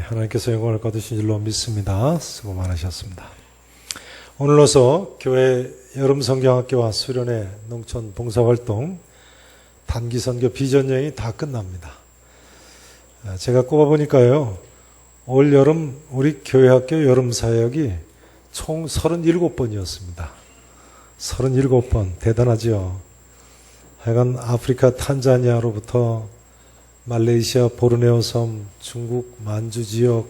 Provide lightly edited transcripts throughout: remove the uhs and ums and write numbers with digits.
하나님께서 영광을 거두신 줄로 믿습니다. 수고 많으셨습니다. 오늘로서 교회 여름 성경학교와 수련회 농촌 봉사활동 단기 선교 비전 여행이 다 끝납니다. 제가 꼽아보니까요, 올 여름 우리 교회학교 여름 사역이 총 37번이었습니다. 37번 대단하죠. 하여간 아프리카 탄자니아로부터 말레이시아 보르네오 섬, 중국 만주 지역,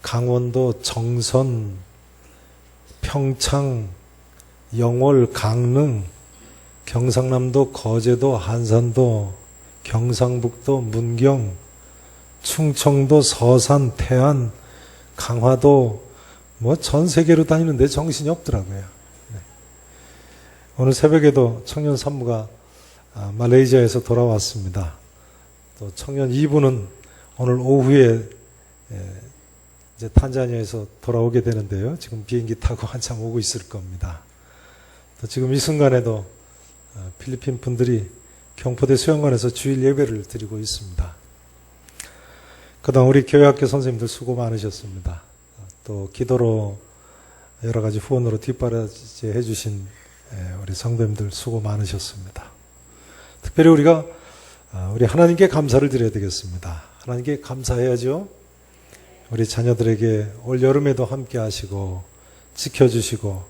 강원도 정선, 평창, 영월, 강릉, 경상남도 거제도, 한산도, 경상북도, 문경, 충청도, 서산, 태안, 강화도, 전 세계로 다니는데 정신이 없더라고요. 네. 오늘 새벽에도 청년 산무가 말레이시아에서 돌아왔습니다. 또 청년 2부는 오늘 오후에 이제 탄자니아에서 돌아오게 되는데요. 지금 비행기 타고 한참 오고 있을 겁니다. 또 지금 이 순간에도 필리핀 분들이 경포대 수영관에서 주일 예배를 드리고 있습니다. 그동안 우리 교회학교 선생님들 수고 많으셨습니다. 또 기도로 여러 가지 후원으로 뒷바라지 해주신 우리 성도님들 수고 많으셨습니다. 특별히 우리 하나님께 감사를 드려야 되겠습니다. 하나님께 감사해야죠. 우리 자녀들에게 올 여름에도 함께 하시고 지켜주시고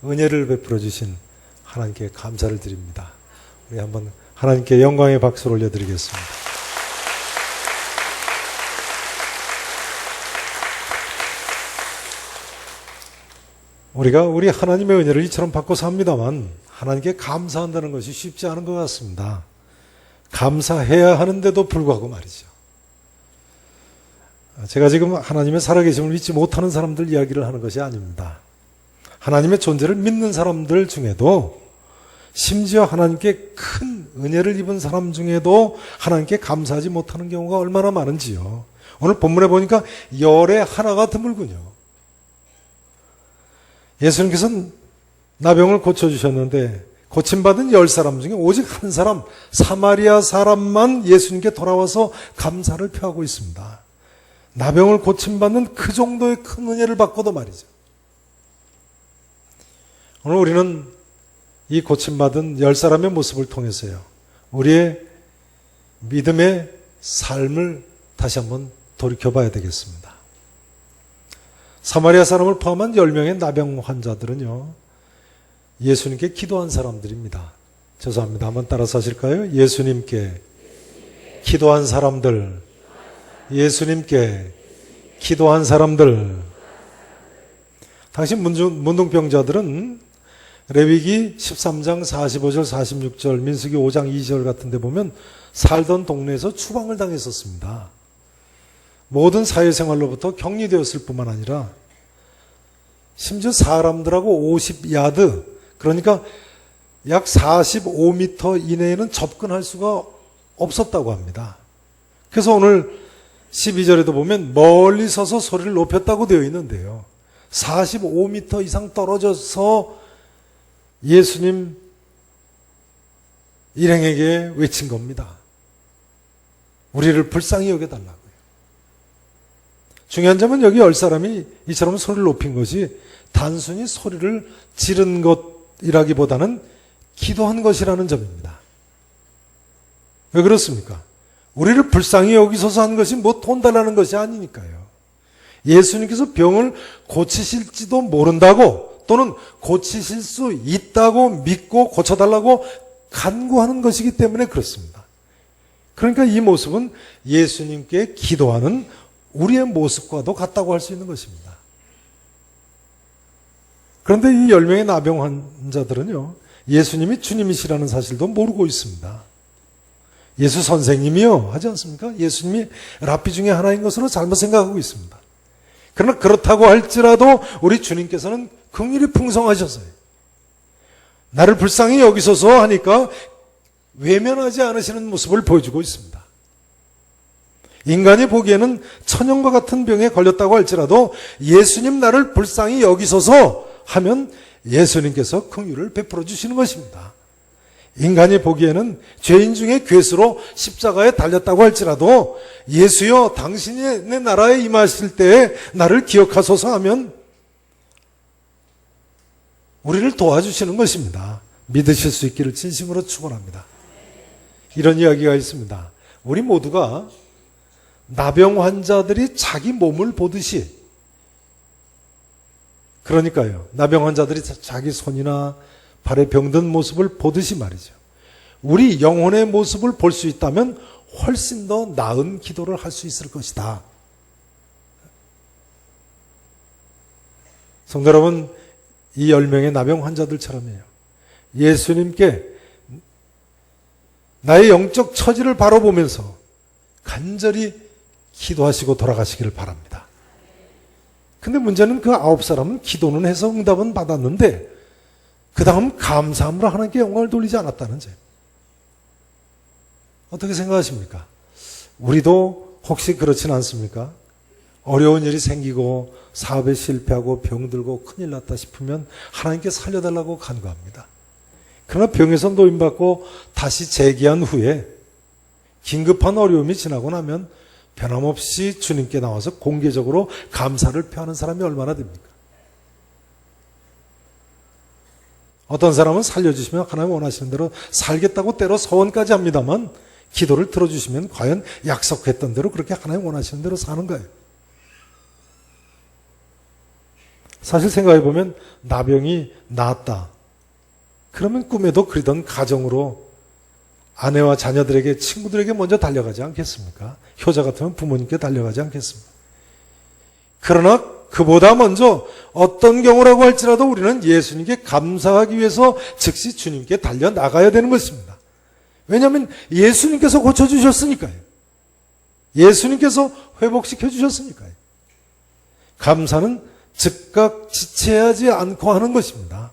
은혜를 베풀어 주신 하나님께 감사를 드립니다. 우리 한번 하나님께 영광의 박수를 올려드리겠습니다. 우리가 우리 하나님의 은혜를 이처럼 받고 삽니다만 하나님께 감사한다는 것이 쉽지 않은 것 같습니다. 감사해야 하는데도 불구하고 말이죠. 제가 지금 하나님의 살아계심을 믿지 못하는 사람들 이야기를 하는 것이 아닙니다. 하나님의 존재를 믿는 사람들 중에도 심지어 하나님께 큰 은혜를 입은 사람 중에도 하나님께 감사하지 못하는 경우가 얼마나 많은지요. 오늘 본문에 보니까 열에 하나가 드물군요. 예수님께서는 나병을 고쳐주셨는데 고침받은 10사람 중에 오직 한 사람, 사마리아 사람만 예수님께 돌아와서 감사를 표하고 있습니다. 나병을 고침받는 그 정도의 큰 은혜를 받고도 말이죠. 오늘 우리는 이 고침받은 10사람의 모습을 통해서요, 우리의 믿음의 삶을 다시 한번 돌이켜봐야 되겠습니다. 사마리아 사람을 포함한 10명의 나병 환자들은요, 예수님께 기도한 사람들입니다. 죄송합니다. 한번 따라서 하실까요? 예수님께 기도한 사람들, 예수님께 기도한 사람들. 당시 문둥병자들은 레위기 13장 45절 46절, 민수기 5장 2절 같은 데 보면 살던 동네에서 추방을 당했었습니다. 모든 사회생활로부터 격리되었을 뿐만 아니라 심지어 사람들하고 50야드, 그러니까 약 45m 이내에는 접근할 수가 없었다고 합니다. 그래서 오늘 12절에도 보면 멀리 서서 소리를 높였다고 되어 있는데요, 45m 이상 떨어져서 예수님 일행에게 외친 겁니다. 우리를 불쌍히 여겨달라고요. 중요한 점은 여기 10사람이 이처럼 소리를 높인 것이 단순히 소리를 지른 것이라기보다는 기도한 것이라는 점입니다. 왜 그렇습니까? 우리를 불쌍히 여기소서 한 것이 돈 달라는 것이 아니니까요. 예수님께서 병을 고치실지도 모른다고, 또는 고치실 수 있다고 믿고 고쳐달라고 간구하는 것이기 때문에 그렇습니다. 그러니까 이 모습은 예수님께 기도하는 우리의 모습과도 같다고 할 수 있는 것입니다. 그런데 이 10명의 나병 환자들은요, 예수님이 주님이시라는 사실도 모르고 있습니다. 예수 선생님이요 하지 않습니까? 예수님이 랍비 중에 하나인 것으로 잘못 생각하고 있습니다. 그러나 그렇다고 할지라도 우리 주님께서는 긍휼이 풍성하셔서요, 나를 불쌍히 여기소서 하니까 외면하지 않으시는 모습을 보여주고 있습니다. 인간이 보기에는 천연과 같은 병에 걸렸다고 할지라도 예수님 나를 불쌍히 여기소서 하면 예수님께서 긍휼을 베풀어 주시는 것입니다. 인간이 보기에는 죄인 중에 괴수로 십자가에 달렸다고 할지라도 예수여 당신이 내 나라에 임하실 때에 나를 기억하소서 하면 우리를 도와주시는 것입니다. 믿으실 수 있기를 진심으로 축원합니다. 이런 이야기가 있습니다. 우리 모두가 나병 환자들이 자기 몸을 보듯이, 그러니까요, 나병 환자들이 자기 손이나 발에 병든 모습을 보듯이 말이죠. 우리 영혼의 모습을 볼 수 있다면 훨씬 더 나은 기도를 할 수 있을 것이다. 성도 여러분, 이 10명의 나병 환자들처럼이에요. 예수님께 나의 영적 처지를 바라보면서 간절히 기도하시고 돌아가시기를 바랍니다. 근데 문제는 그 9사람은 기도는 해서 응답은 받았는데 그 다음 감사함으로 하나님께 영광을 돌리지 않았다는 점. 어떻게 생각하십니까? 우리도 혹시 그렇진 않습니까? 어려운 일이 생기고 사업에 실패하고 병들고 큰일 났다 싶으면 하나님께 살려달라고 간구합니다. 그러나 병에서 노임받고 다시 재기한 후에 긴급한 어려움이 지나고 나면 변함없이 주님께 나와서 공개적으로 감사를 표하는 사람이 얼마나 됩니까? 어떤 사람은 살려주시면 하나님 원하시는 대로 살겠다고 때로 서원까지 합니다만 기도를 들어주시면 과연 약속했던 대로 그렇게 하나님 원하시는 대로 사는 거예요. 사실 생각해보면 나병이 나았다. 그러면 꿈에도 그리던 가정으로 아내와 자녀들에게, 친구들에게 먼저 달려가지 않겠습니까? 효자 같으면 부모님께 달려가지 않겠습니까? 그러나 그보다 먼저 어떤 경우라고 할지라도 우리는 예수님께 감사하기 위해서 즉시 주님께 달려나가야 되는 것입니다. 왜냐하면 예수님께서 고쳐주셨으니까요. 예수님께서 회복시켜 주셨으니까요. 감사는 즉각 지체하지 않고 하는 것입니다.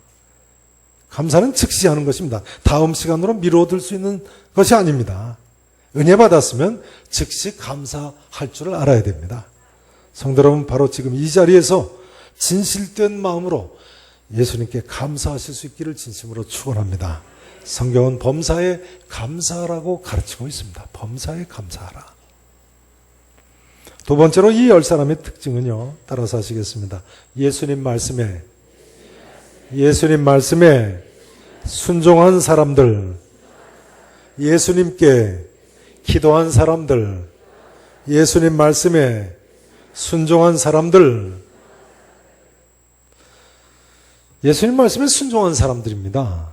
감사는 즉시 하는 것입니다. 다음 시간으로 미뤄둘 수 있는 것이 아닙니다. 은혜 받았으면 즉시 감사할 줄을 알아야 됩니다. 성도 여러분, 바로 지금 이 자리에서 진실된 마음으로 예수님께 감사하실 수 있기를 진심으로 축원합니다. 성경은 범사에 감사하라고 가르치고 있습니다. 범사에 감사하라. 두 번째로 이 10사람의 특징은요, 따라서 하시겠습니다. 예수님 말씀에 순종한 사람들, 예수님께 기도한 사람들, 예수님 말씀에 순종한 사람들, 예수님 말씀에 순종한 사람들입니다.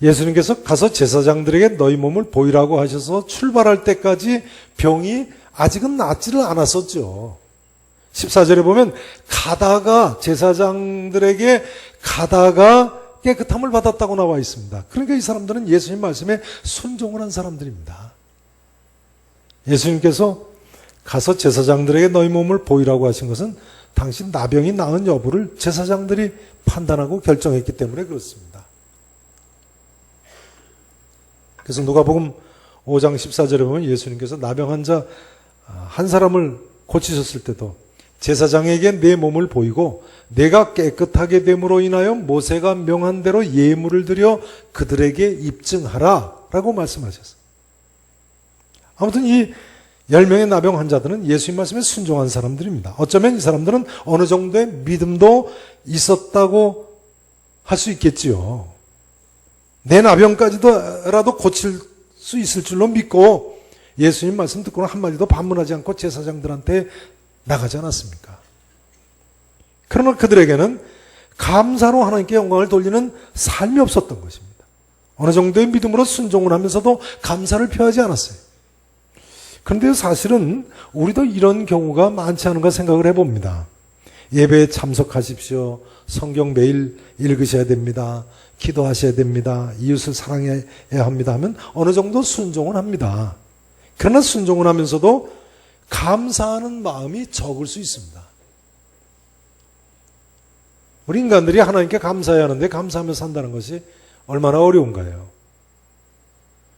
예수님께서 가서 제사장들에게 너희 몸을 보이라고 하셔서 출발할 때까지 병이 아직은 낫지를 않았었죠. 14절에 보면 제사장들에게 가다가 깨끗함을 받았다고 나와 있습니다. 그러니까 이 사람들은 예수님 말씀에 순종을 한 사람들입니다. 예수님께서 가서 제사장들에게 너희 몸을 보이라고 하신 것은 당신 나병이 나은 여부를 제사장들이 판단하고 결정했기 때문에 그렇습니다. 그래서 누가복음 5장 14절에 보면 예수님께서 나병 환자 한 사람을 고치셨을 때도 제사장에게 내 몸을 보이고 내가 깨끗하게 됨으로 인하여 모세가 명한 대로 예물을 드려 그들에게 입증하라 라고 말씀하셨어요. 아무튼 이 10명의 나병 환자들은 예수님 말씀에 순종한 사람들입니다. 어쩌면 이 사람들은 어느 정도의 믿음도 있었다고 할 수 있겠지요. 내 나병까지도라도 고칠 수 있을 줄로 믿고 예수님 말씀 듣고는 한마디도 반문하지 않고 제사장들한테 나가지 않았습니까? 그러나 그들에게는 감사로 하나님께 영광을 돌리는 삶이 없었던 것입니다. 어느 정도의 믿음으로 순종을 하면서도 감사를 표하지 않았어요. 그런데 사실은 우리도 이런 경우가 많지 않은가 생각을 해봅니다. 예배에 참석하십시오. 성경 매일 읽으셔야 됩니다. 기도하셔야 됩니다. 이웃을 사랑해야 합니다 하면 어느 정도 순종을 합니다. 그러나 순종을 하면서도 감사하는 마음이 적을 수 있습니다. 우리 인간들이 하나님께 감사해야 하는데 감사하며 산다는 것이 얼마나 어려운가요?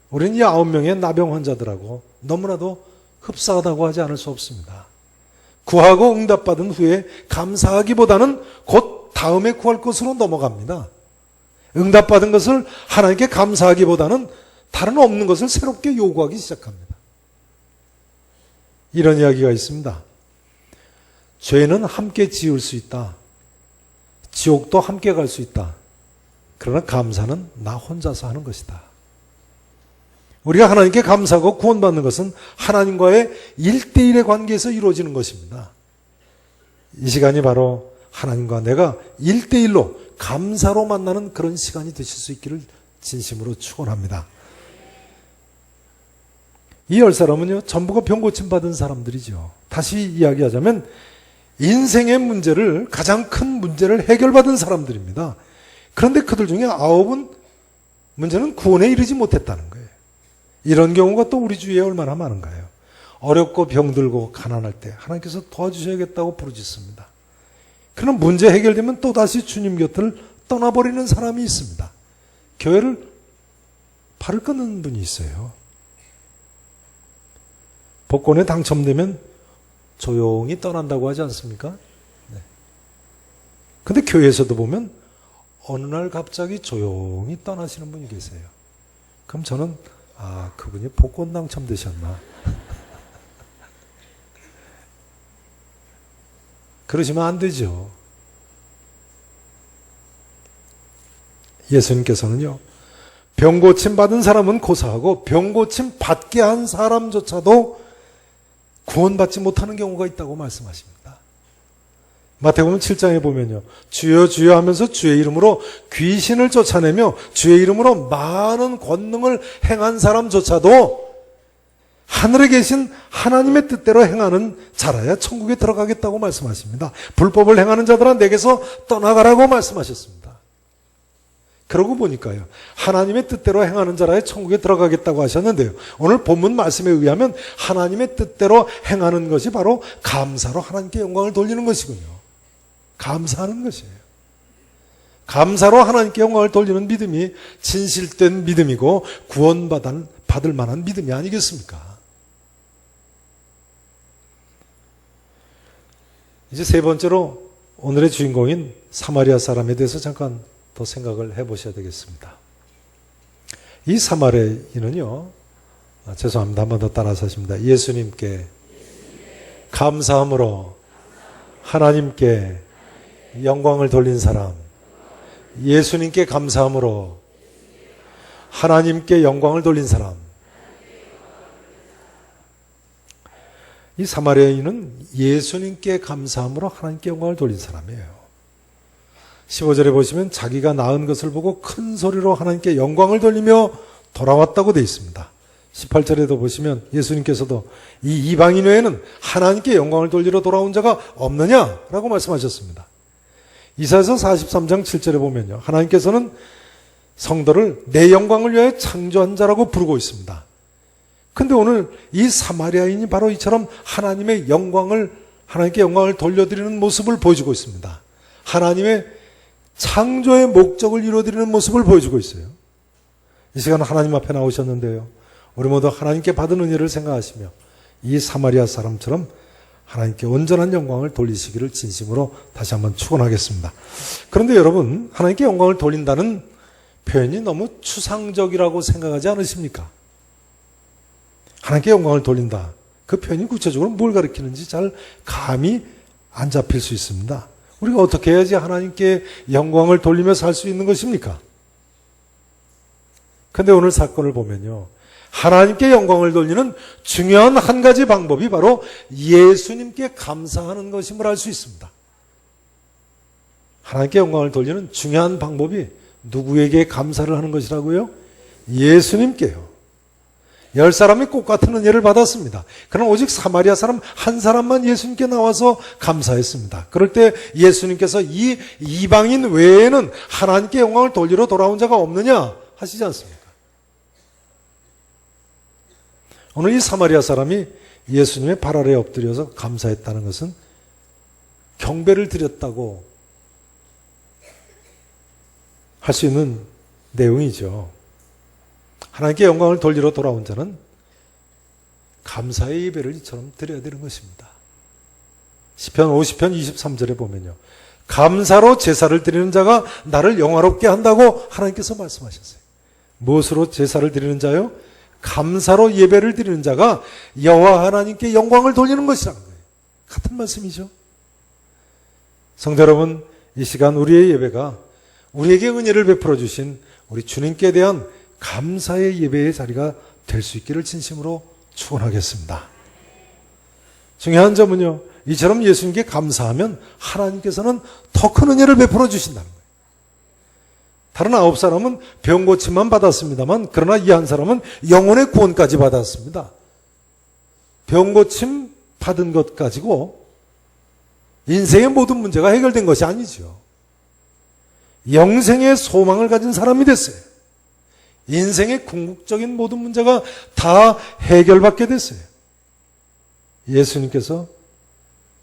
우리는 이 9명의 나병 환자들하고 너무나도 흡사하다고 하지 않을 수 없습니다. 구하고 응답받은 후에 감사하기보다는 곧 다음에 구할 것으로 넘어갑니다. 응답받은 것을 하나님께 감사하기보다는 다른 없는 것을 새롭게 요구하기 시작합니다. 이런 이야기가 있습니다. 죄는 함께 지을 수 있다. 지옥도 함께 갈 수 있다. 그러나 감사는 나 혼자서 하는 것이다. 우리가 하나님께 감사하고 구원받는 것은 하나님과의 1대1의 관계에서 이루어지는 것입니다. 이 시간이 바로 하나님과 내가 1대1로 감사로 만나는 그런 시간이 되실 수 있기를 진심으로 축원합니다. 이 10사람은요, 전부가 병고침 받은 사람들이죠. 다시 이야기하자면 인생의 문제를, 가장 큰 문제를 해결받은 사람들입니다. 그런데 그들 중에 9은 문제는 구원에 이르지 못했다는 거예요. 이런 경우가 또 우리 주위에 얼마나 많은가요? 어렵고 병들고 가난할 때 하나님께서 도와주셔야겠다고 부르짖습니다. 그러나 문제 해결되면 또다시 주님 곁을 떠나버리는 사람이 있습니다. 교회를 발을 끊는 분이 있어요. 복권에 당첨되면 조용히 떠난다고 하지 않습니까? 네. 근데 교회에서도 보면 어느 날 갑자기 조용히 떠나시는 분이 계세요. 그럼 저는 그분이 복권 당첨되셨나? 그러시면 안 되죠. 예수님께서는요, 병고침 받은 사람은 고사하고 병고침 받게 한 사람조차도 구원받지 못하는 경우가 있다고 말씀하십니다. 마태복음 7장에 보면요, 주여 주여 하면서 주의 이름으로 귀신을 쫓아내며 주의 이름으로 많은 권능을 행한 사람조차도 하늘에 계신 하나님의 뜻대로 행하는 자라야 천국에 들어가겠다고 말씀하십니다. 불법을 행하는 자들아 내게서 떠나가라고 말씀하셨습니다. 그러고 보니까요, 하나님의 뜻대로 행하는 자라야 천국에 들어가겠다고 하셨는데요, 오늘 본문 말씀에 의하면 하나님의 뜻대로 행하는 것이 바로 감사로 하나님께 영광을 돌리는 것이군요. 감사하는 것이에요. 감사로 하나님께 영광을 돌리는 믿음이 진실된 믿음이고 구원받을 만한 믿음이 아니겠습니까? 이제 세 번째로 오늘의 주인공인 사마리아 사람에 대해서 잠깐 더 생각을 해보셔야 되겠습니다. 이 사마리아인은요, 죄송합니다. 한 번 더 따라서 하십니다. 예수님께 감사함으로 하나님께 영광을 돌린 사람, 예수님께 감사함으로 하나님께 영광을 돌린 사람. 이 사마리아인은 예수님께 감사함으로 하나님께 영광을 돌린 사람이에요. 15절에 보시면 자기가 낳은 것을 보고 큰 소리로 하나님께 영광을 돌리며 돌아왔다고 되어 있습니다. 18절에도 보시면 예수님께서도 이 이방인 외에는 하나님께 영광을 돌리러 돌아온 자가 없느냐라고 말씀하셨습니다. 이사야서 43장 7절에 보면요, 하나님께서는 성도를 내 영광을 위하여 창조한 자라고 부르고 있습니다. 근데 오늘 이 사마리아인이 바로 이처럼 하나님의 영광을, 하나님께 영광을 돌려드리는 모습을 보여주고 있습니다. 하나님의 창조의 목적을 이루어드리는 모습을 보여주고 있어요. 이 시간 하나님 앞에 나오셨는데요, 우리 모두 하나님께 받은 은혜를 생각하시며 이 사마리아 사람처럼 하나님께 온전한 영광을 돌리시기를 진심으로 다시 한번 축원하겠습니다. 그런데 여러분, 하나님께 영광을 돌린다는 표현이 너무 추상적이라고 생각하지 않으십니까? 하나님께 영광을 돌린다, 그 표현이 구체적으로 뭘 가리키는지 잘 감이 안 잡힐 수 있습니다. 우리가 어떻게 해야지 하나님께 영광을 돌리며 살 수 있는 것입니까? 그런데 오늘 사건을 보면요, 하나님께 영광을 돌리는 중요한 한 가지 방법이 바로 예수님께 감사하는 것임을 알 수 있습니다. 하나님께 영광을 돌리는 중요한 방법이 누구에게 감사를 하는 것이라고요? 예수님께요. 10사람이 꽃같은 은혜를 받았습니다. 그러나 오직 사마리아 사람 한 사람만 예수님께 나와서 감사했습니다. 그럴 때 예수님께서 이 이방인 외에는 하나님께 영광을 돌리러 돌아온 자가 없느냐 하시지 않습니까? 오늘 이 사마리아 사람이 예수님의 발 아래에 엎드려서 감사했다는 것은 경배를 드렸다고 할 수 있는 내용이죠. 하나님께 영광을 돌리러 돌아온 자는 감사의 예배를 이처럼 드려야 되는 것입니다. 시편 50편 23절에 보면요, 감사로 제사를 드리는 자가 나를 영화롭게 한다고 하나님께서 말씀하셨어요. 무엇으로 제사를 드리는 자요? 감사로 예배를 드리는 자가 여호와 하나님께 영광을 돌리는 것이라는 거예요. 같은 말씀이죠. 성도 여러분, 이 시간 우리의 예배가 우리에게 은혜를 베풀어 주신 우리 주님께 대한 감사의 예배의 자리가 될 수 있기를 진심으로 축원하겠습니다. 중요한 점은요, 이처럼 예수님께 감사하면 하나님께서는 더 큰 은혜를 베풀어 주신다는 거예요. 다른 9사람은 병 고침만 받았습니다만, 그러나 이 한 사람은 영혼의 구원까지 받았습니다. 병 고침 받은 것 가지고 인생의 모든 문제가 해결된 것이 아니죠. 영생의 소망을 가진 사람이 됐어요. 인생의 궁극적인 모든 문제가 다 해결받게 됐어요. 예수님께서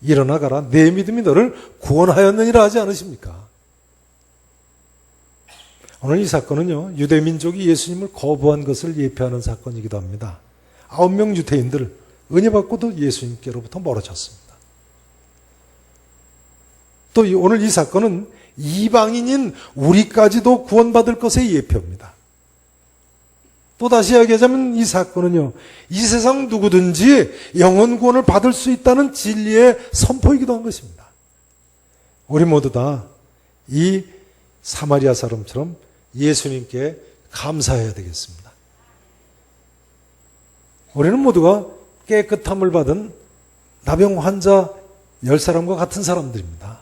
일어나 가라, 내 믿음이 너를 구원하였느니라 하지 않으십니까? 오늘 이 사건은요, 유대민족이 예수님을 거부한 것을 예표하는 사건이기도 합니다. 9명 유대인들 은혜 받고도 예수님께로부터 멀어졌습니다. 또 오늘 이 사건은 이방인인 우리까지도 구원받을 것의 예표입니다. 또 다시 이야기하자면 이 사건은요, 이 세상 누구든지 영혼 구원을 받을 수 있다는 진리의 선포이기도 한 것입니다. 우리 모두 다 이 사마리아 사람처럼 예수님께 감사해야 되겠습니다. 우리는 모두가 깨끗함을 받은 나병 환자 10사람과 같은 사람들입니다.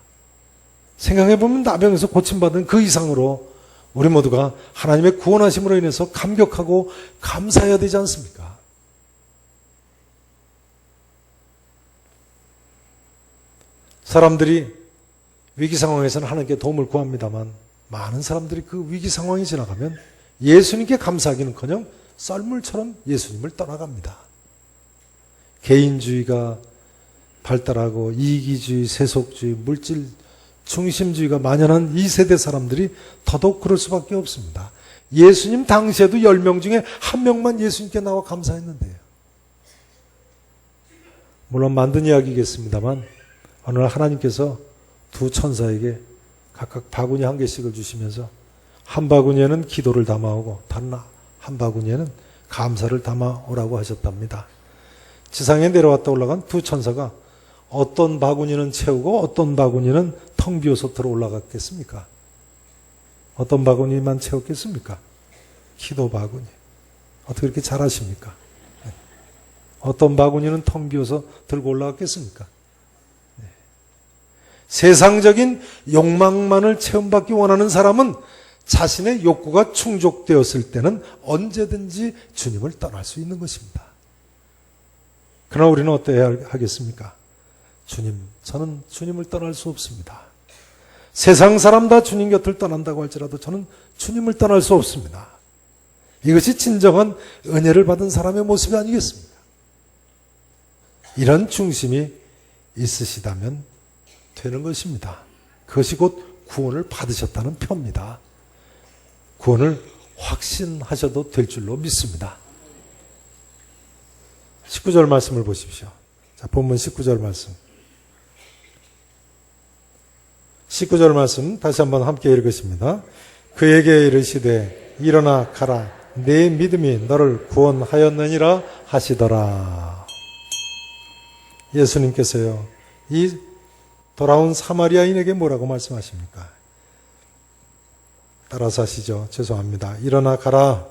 생각해보면 나병에서 고침받은 그 이상으로 우리 모두가 하나님의 구원하심으로 인해서 감격하고 감사해야 되지 않습니까? 사람들이 위기 상황에서는 하나님께 도움을 구합니다만, 많은 사람들이 그 위기 상황이 지나가면 예수님께 감사하기는커녕 썰물처럼 예수님을 떠나갑니다. 개인주의가 발달하고 이기주의, 세속주의, 물질 중심주의가 만연한 이 세대 사람들이 더더욱 그럴 수밖에 없습니다. 예수님 당시에도 10명 중에 1명만 예수님께 나와 감사했는데요. 물론 만든 이야기겠습니다만, 어느 날 하나님께서 두 천사에게 각각 바구니 1개씩을 주시면서 한 바구니에는 기도를 담아오고 다른 한 바구니에는 감사를 담아오라고 하셨답니다. 지상에 내려왔다 올라간 두 천사가 어떤 바구니는 채우고 어떤 바구니는 텅 비어서 들어 올라갔겠습니까? 어떤 바구니만 채웠겠습니까? 기도 바구니. 어떻게 그렇게 잘하십니까? 어떤 바구니는 텅 비어서 들고 올라갔겠습니까? 세상적인 욕망만을 채움받기 원하는 사람은 자신의 욕구가 충족되었을 때는 언제든지 주님을 떠날 수 있는 것입니다. 그러나 우리는 어때야 하겠습니까? 주님, 저는 주님을 떠날 수 없습니다. 세상 사람 다 주님 곁을 떠난다고 할지라도 저는 주님을 떠날 수 없습니다. 이것이 진정한 은혜를 받은 사람의 모습이 아니겠습니까? 이런 중심이 있으시다면 되는 것입니다. 그것이 곧 구원을 받으셨다는 표입니다. 구원을 확신하셔도 될 줄로 믿습니다. 19절 말씀을 보십시오. 자, 본문 19절 말씀. 19절 말씀 다시 한번 함께 읽으십니다. 그에게 이르시되 일어나 가라, 내 믿음이 너를 구원하였느니라 하시더라. 예수님께서요, 이 돌아온 사마리아인에게 뭐라고 말씀하십니까? 따라서 하시죠. 죄송합니다. 일어나 가라,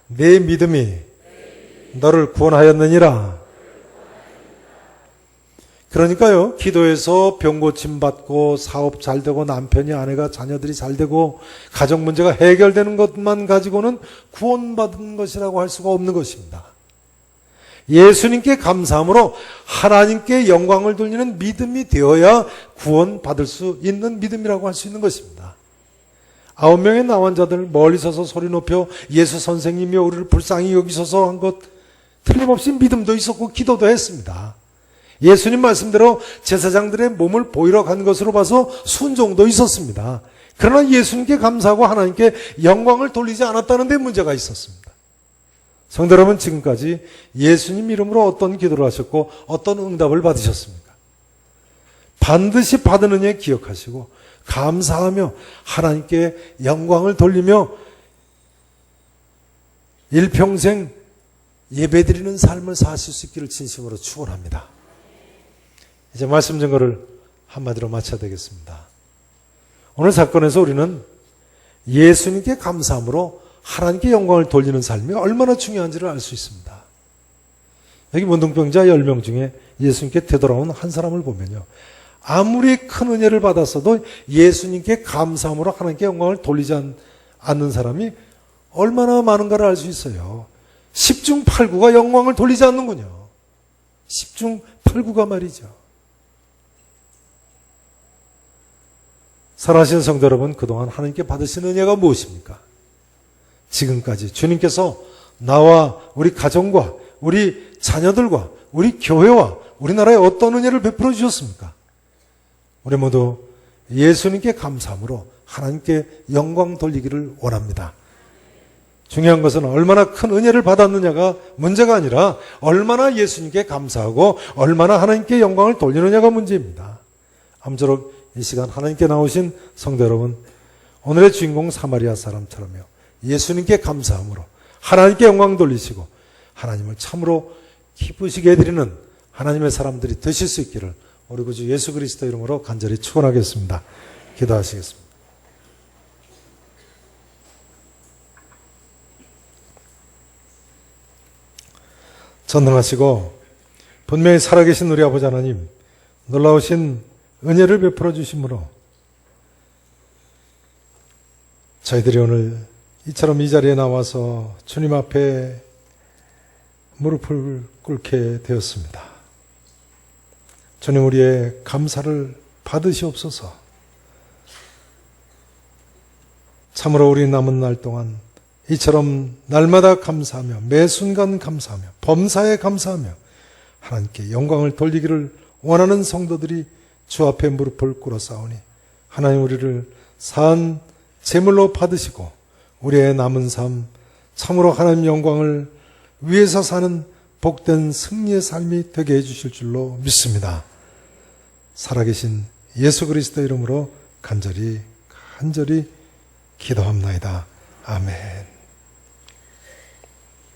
내 믿음이 너를 구원하였느니라. 그러니까요, 기도해서 병 고침 받고 사업 잘 되고 남편이 아내가 자녀들이 잘 되고 가정 문제가 해결되는 것만 가지고는 구원받은 것이라고 할 수가 없는 것입니다. 예수님께 감사함으로 하나님께 영광을 돌리는 믿음이 되어야 구원받을 수 있는 믿음이라고 할 수 있는 것입니다. 9명의 나환자들 멀리 서서 소리 높여 예수 선생님이 우리를 불쌍히 여기소서 한 것 틀림없이 믿음도 있었고 기도도 했습니다. 예수님 말씀대로 제사장들의 몸을 보이러 간 것으로 봐서 순종도 있었습니다. 그러나 예수님께 감사하고 하나님께 영광을 돌리지 않았다는 데 문제가 있었습니다. 성도 여러분, 지금까지 예수님 이름으로 어떤 기도를 하셨고 어떤 응답을 받으셨습니까? 반드시 받은 은혜 기억하시고 감사하며 하나님께 영광을 돌리며 일평생 예배드리는 삶을 사실 수 있기를 진심으로 축원합니다. 이제 말씀 증거를 한마디로 마쳐야 되겠습니다. 오늘 사건에서 우리는 예수님께 감사함으로 하나님께 영광을 돌리는 삶이 얼마나 중요한지를 알 수 있습니다. 여기 문둥병자 10명 중에 예수님께 되돌아온 한 사람을 보면요, 아무리 큰 은혜를 받았어도 예수님께 감사함으로 하나님께 영광을 돌리지 않는 사람이 얼마나 많은가를 알 수 있어요. 10중 8구가 영광을 돌리지 않는군요. 10중 8구가 말이죠. 사랑하시는 성도 여러분, 그동안 하나님께 받으신 은혜가 무엇입니까? 지금까지 주님께서 나와 우리 가정과 우리 자녀들과 우리 교회와 우리나라에 어떤 은혜를 베풀어 주셨습니까? 우리 모두 예수님께 감사함으로 하나님께 영광 돌리기를 원합니다. 중요한 것은 얼마나 큰 은혜를 받았느냐가 문제가 아니라 얼마나 예수님께 감사하고 얼마나 하나님께 영광을 돌리느냐가 문제입니다. 아무쪼록 이 시간 하나님께 나오신 성도 여러분, 오늘의 주인공 사마리아 사람처럼요, 예수님께 감사함으로 하나님께 영광 돌리시고 하나님을 참으로 기쁘시게 해드리는 하나님의 사람들이 되실 수 있기를 우리 구주 예수 그리스도 이름으로 간절히 축원하겠습니다. 기도하시겠습니다. 전능하시고 분명히 살아계신 우리 아버지 하나님, 놀라우신 은혜를 베풀어 주심으로 저희들이 오늘 이처럼 이 자리에 나와서 주님 앞에 무릎을 꿇게 되었습니다. 주님, 우리의 감사를 받으시옵소서. 참으로 우리 남은 날 동안 이처럼 날마다 감사하며 매 순간 감사하며 범사에 감사하며 하나님께 영광을 돌리기를 원하는 성도들이 주 앞에 무릎을 꿇어 싸우니 하나님, 우리를 산 제물로 받으시고 우리의 남은 삶 참으로 하나님 영광을 위해서 사는 복된 승리의 삶이 되게 해주실 줄로 믿습니다. 살아계신 예수 그리스도 이름으로 간절히 기도합나이다. 아멘.